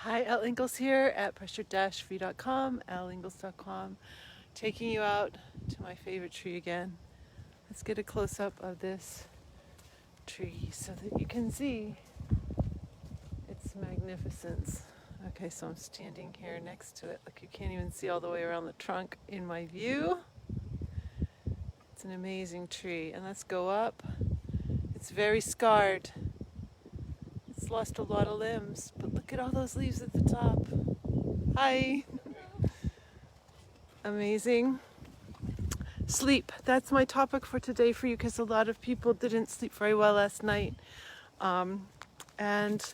Hi, Elle Ingalls here at pressure-free.com, elleingles.com, taking you out to my favorite tree again. Let's get a close-up of this tree so that you can see its magnificence. Okay, so I'm standing here next to it. Look, you can't even see all the way around the trunk in my view. It's an amazing tree. And let's go up. It's very scarred. It's lost a lot of limbs, but look at all those leaves at the top. Hi. Amazing. Sleep. That's my topic for today for you because a lot of people didn't sleep very well last night. And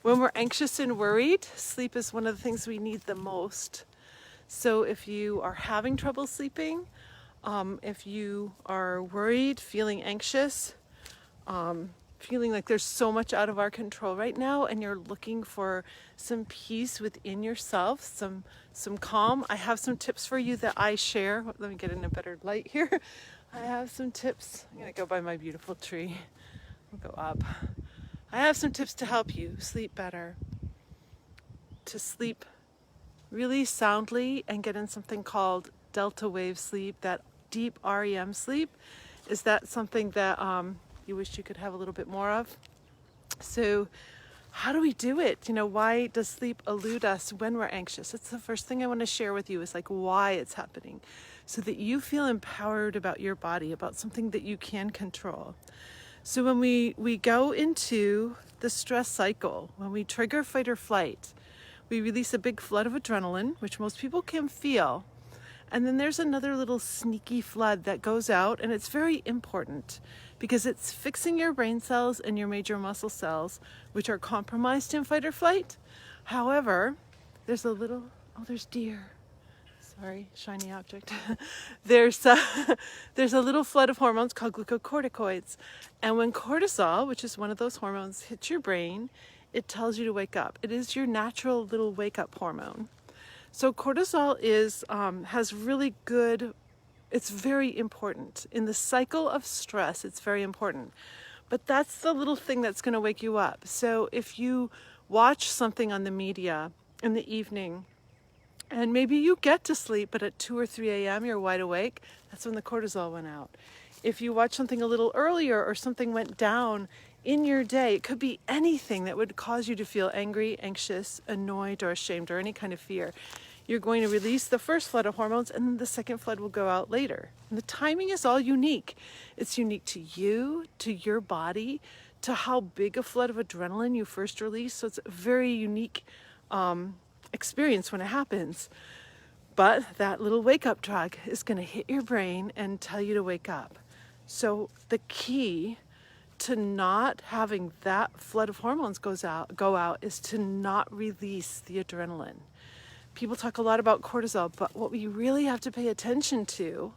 when we're anxious and worried, sleep is one of the things we need the most. So if you are having trouble sleeping, if you are worried, feeling anxious, feeling like there's so much out of our control right now and you're looking for some peace within yourself, some calm, I have some tips for you that I share. Let me get in a better light here. I have some tips. I'm going to go by my beautiful tree. We'll go up. I have some tips to help you sleep better, to sleep really soundly and get in something called delta wave sleep, that deep REM sleep. Is that something that you wish you could have a little bit more of? So how do we do it? Why does sleep elude us when we're anxious? It's the first thing I want to share with you is like why it's happening so that you feel empowered about your body, about something that you can control. So when we go into the stress cycle, when we trigger fight or flight, we release a big flood of adrenaline, which most people can feel. And then there's another little sneaky flood that goes out, and it's very important because it's fixing your brain cells and your major muscle cells, which are compromised in fight or flight. However, there's there's deer. Sorry, shiny object. there's a little flood of hormones called glucocorticoids. And when cortisol, which is one of those hormones, hits your brain, it tells you to wake up. It is your natural little wake-up hormone. So cortisol has really good, it's very important. In the cycle of stress, it's very important. But that's the little thing that's going to wake you up. So if you watch something on the media in the evening, and maybe you get to sleep, but at 2 or 3 a.m. you're wide awake, that's when the cortisol went out. If you watch something a little earlier or something went down in your day, it could be anything that would cause you to feel angry, anxious, annoyed, or ashamed, or any kind of fear. You're going to release the first flood of hormones and then the second flood will go out later. And the timing is all unique. It's unique to you, to your body, to how big a flood of adrenaline you first release. So it's a very unique experience when it happens. But that little wake-up drug is going to hit your brain and tell you to wake up. So the key to not having that flood of hormones go out is to not release the adrenaline. People talk a lot about cortisol, but what we really have to pay attention to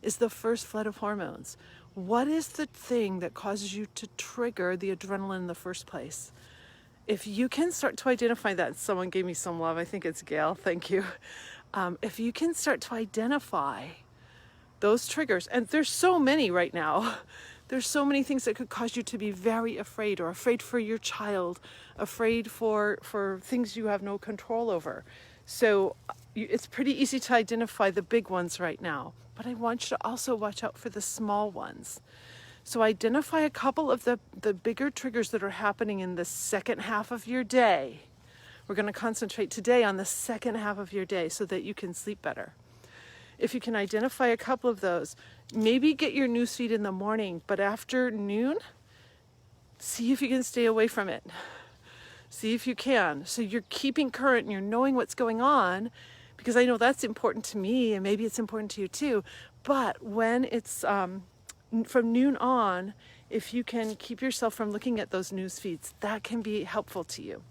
is the first flood of hormones. What is the thing that causes you to trigger the adrenaline in the first place? If you can start to identify that, someone gave me some love, I think it's Gail, thank you. If you can start to identify those triggers, and there's so many right now, there's so many things that could cause you to be very afraid, or afraid for your child, afraid for things you have no control over. So it's pretty easy to identify the big ones right now, but I want you to also watch out for the small ones. So identify a couple of the bigger triggers that are happening in the second half of your day. We're going to concentrate today on the second half of your day so that you can sleep better. If you can identify a couple of those, maybe get your newsfeed in the morning, but after noon, see if you can stay away from it. See if you can. So you're keeping current and you're knowing what's going on, because I know that's important to me and maybe it's important to you too. But when it's from noon on, if you can keep yourself from looking at those news feeds, that can be helpful to you.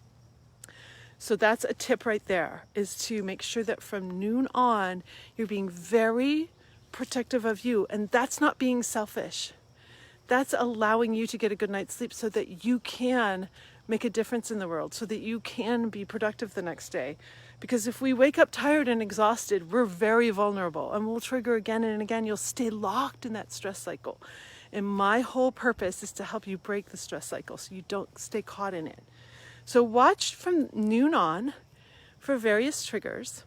So that's a tip right there, is to make sure that from noon on, you're being very protective of you. And that's not being selfish. That's allowing you to get a good night's sleep so that you can make a difference in the world, so that you can be productive the next day. Because if we wake up tired and exhausted, we're very vulnerable and we'll trigger again and again. You'll stay locked in that stress cycle. And my whole purpose is to help you break the stress cycle so you don't stay caught in it. So watch from noon on for various triggers.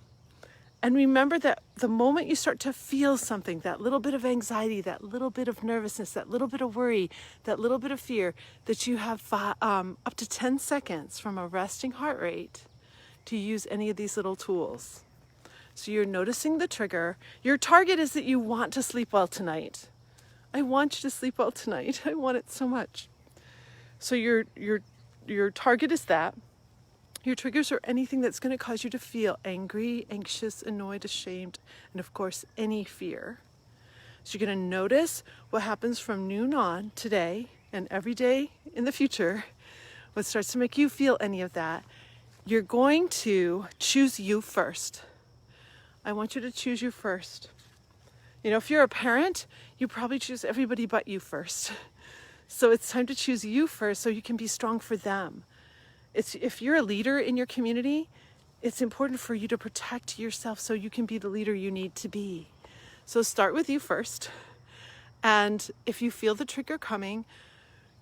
And remember that the moment you start to feel something, that little bit of anxiety, that little bit of nervousness, that little bit of worry, that little bit of fear, that you have up to 10 seconds from a resting heart rate to use any of these little tools. So you're noticing the trigger. Your target is that you want to sleep well tonight. I want you to sleep well tonight. I want it so much. So your target is that. Your triggers are anything that's going to cause you to feel angry, anxious, annoyed, ashamed, and of course, any fear. So you're going to notice what happens from noon on today and every day in the future. What starts to make you feel any of that, you're going to choose you first. I want you to choose you first. You know, if you're a parent, you probably choose everybody but you first. So it's time to choose you first so you can be strong for them. If you're a leader in your community, it's important for you to protect yourself so you can be the leader you need to be. So start with you first. And if you feel the trigger coming,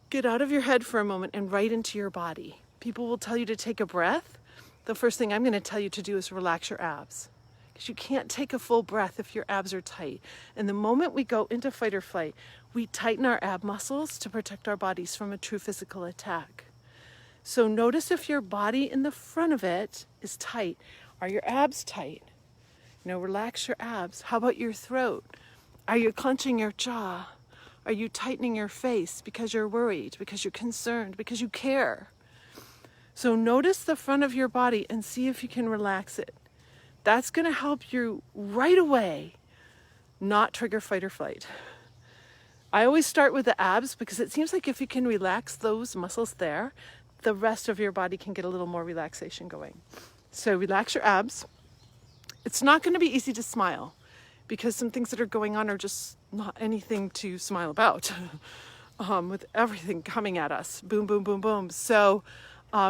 get out of your head for a moment and right into your body. People will tell you to take a breath. The first thing I'm going to tell you to do is relax your abs. Because you can't take a full breath if your abs are tight. And the moment we go into fight or flight, we tighten our ab muscles to protect our bodies from a true physical attack. So notice if your body in the front of it is tight. Are your abs tight? You know, relax your abs. How about your throat? Are you clenching your jaw? Are you tightening your face because you're worried, because you're concerned, because you care? So notice the front of your body and see if you can relax it. That's going to help you right away not trigger fight or flight. I always start with the abs because it seems like if you can relax those muscles there, the rest of your body can get a little more relaxation going. So relax your abs. It's not going to be easy to smile because some things that are going on are just not anything to smile about with everything coming at us. Boom, boom, boom, boom. So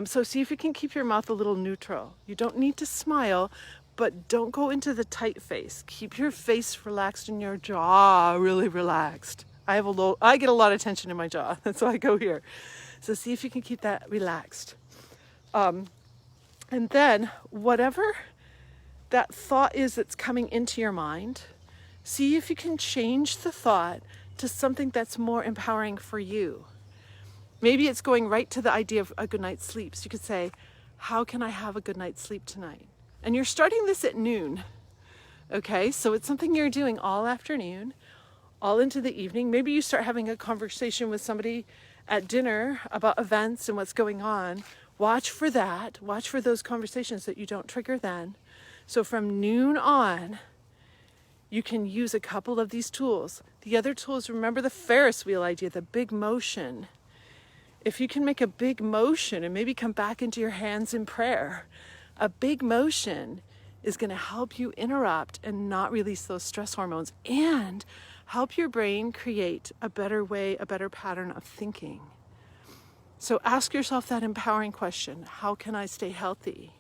see if you can keep your mouth a little neutral. You don't need to smile, but don't go into the tight face. Keep your face relaxed and your jaw really relaxed. I get a lot of tension in my jaw. That's why I go here. So see if you can keep that relaxed. And then whatever that thought is that's coming into your mind, see if you can change the thought to something that's more empowering for you. Maybe it's going right to the idea of a good night's sleep. So you could say, how can I have a good night's sleep tonight? And you're starting this at noon. Okay, so it's something you're doing all afternoon, all into the evening. Maybe you start having a conversation with somebody at dinner about events and what's going on. Watch for that. Watch for those conversations that you don't trigger then. So from noon on, you can use a couple of these tools. The other tools, remember the Ferris wheel idea, the big motion. If you can make a big motion and maybe come back into your hands in prayer, a big motion is going to help you interrupt and not release those stress hormones and help your brain create a better way, a better pattern of thinking. So ask yourself that empowering question. How can I stay healthy?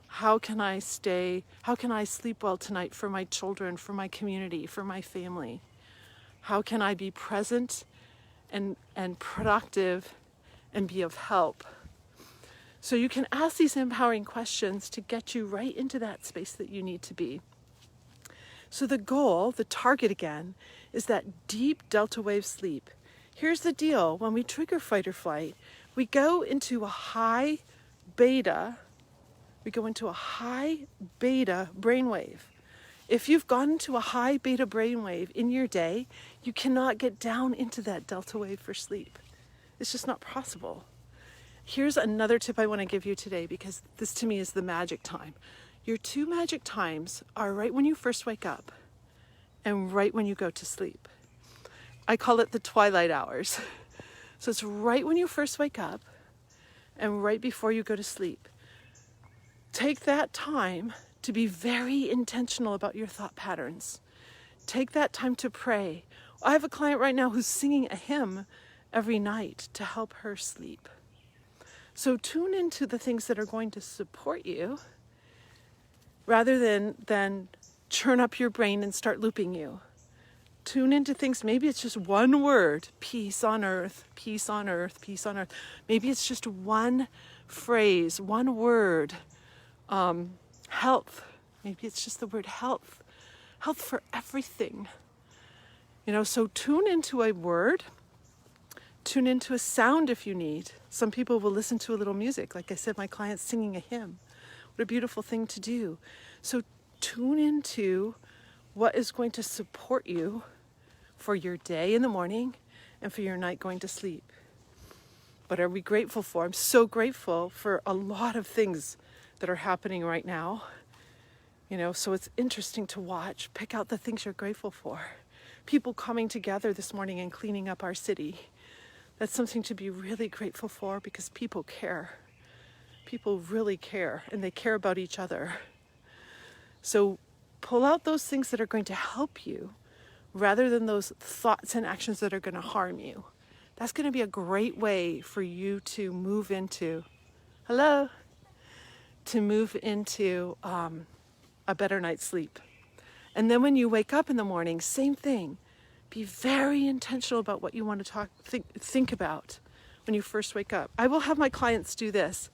How can I sleep well tonight for my children, for my community, for my family? How can I be present and productive and be of help? So you can ask these empowering questions to get you right into that space that you need to be. So the goal, the target again, is that deep delta wave sleep. Here's the deal. When we trigger fight or flight, we go into a high beta brainwave. If you've gone into a high beta brainwave in your day, you cannot get down into that delta wave for sleep. It's just not possible. Here's another tip I want to give you today, because this to me is the magic time. Your two magic times are right when you first wake up and right when you go to sleep. I call it the twilight hours. So it's right when you first wake up and right before you go to sleep. Take that time to be very intentional about your thought patterns. Take that time to pray. I have a client right now who's singing a hymn every night to help her sleep. So tune into the things that are going to support you rather than churn up your brain and start looping you. tune into things. Maybe it's just one word, peace on earth, peace on earth, peace on earth. Maybe it's just one phrase, one word, health. Maybe it's just the word health, health for everything. So tune into a word, tune into a sound if you need. Some people will listen to a little music. Like I said, my client's singing a hymn. What a beautiful thing to do. So tune into what is going to support you for your day in the morning and for your night going to sleep. What are we grateful for? I'm so grateful for a lot of things that are happening right now. So it's interesting to watch. Pick out the things you're grateful for. People coming together this morning and cleaning up our city. That's something to be really grateful for because people care. People really care, and they care about each other. So pull out those things that are going to help you rather than those thoughts and actions that are going to harm you. That's going to be a great way for you to move into, a better night's sleep. And then when you wake up in the morning, same thing. Be very intentional about what you want to think about when you first wake up. I will have my clients do this.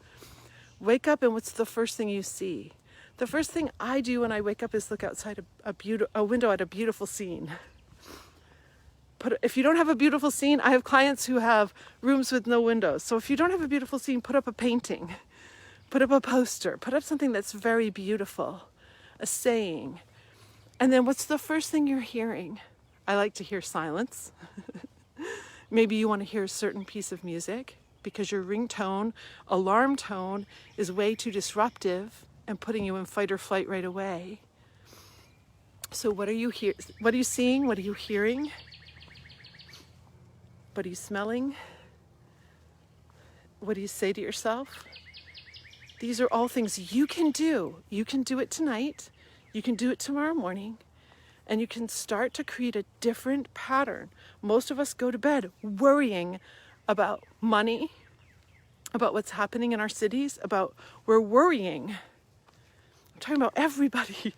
Wake up and what's the first thing you see? The first thing I do when I wake up is look outside a window at a beautiful scene. If you don't have a beautiful scene, I have clients who have rooms with no windows. So if you don't have a beautiful scene, put up a painting, put up a poster, put up something that's very beautiful, a saying. And then what's the first thing you're hearing? I like to hear silence. Maybe you want to hear a certain piece of music because your ringtone, alarm tone is way too disruptive and putting you in fight or flight right away. So what are you What are you seeing? What are you hearing? What are you smelling? What do you say to yourself? These are all things you can do. You can do it tonight. You can do it tomorrow morning. And you can start to create a different pattern. Most of us go to bed worrying about money, about what's happening in our cities, we're worrying. I'm talking about everybody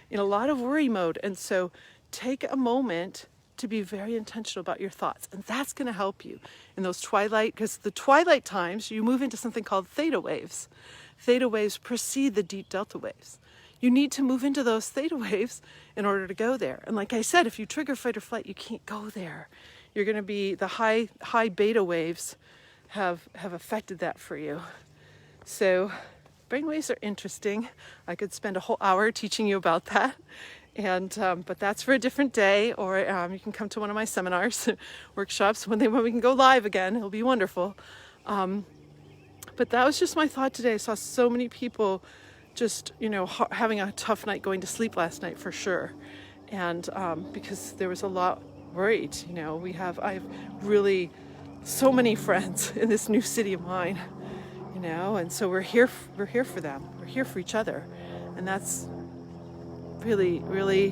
in a lot of worry mode. And so take a moment to be very intentional about your thoughts. And that's going to help you in those because the twilight times, you move into something called theta waves. Theta waves precede the deep delta waves. You need to move into those theta waves in order to go there. And like I said, if you trigger fight or flight, you can't go there. You're going to be, the high beta waves have affected that for you. So brainwaves are interesting. I could spend a whole hour teaching you about that. But that's for a different day, or you can come to one of my seminars, workshops, when we can go live again. It'll be wonderful. But that was just my thought today. I saw so many people just, having a tough night going to sleep last night for sure. And because there was a lot worried, I have really so many friends in this new city of mine, and so we're here for them. We're here for each other. And that's really, really,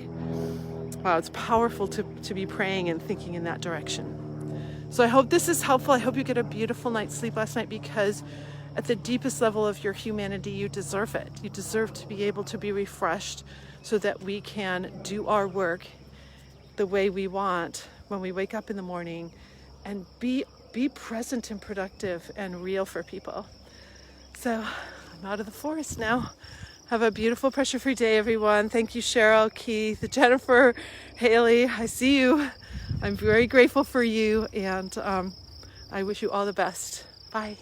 wow, it's powerful to be praying and thinking in that direction. So I hope this is helpful. I hope you get a beautiful night's sleep last night, because at the deepest level of your humanity, you deserve it. You deserve to be able to be refreshed so that we can do our work the way we want when we wake up in the morning and be present and productive and real for people. So I'm out of the forest now. Have a beautiful pressure-free day, everyone. Thank you, Cheryl, Keith, Jennifer, Haley. I see you. I'm very grateful for you, and I wish you all the best. Bye.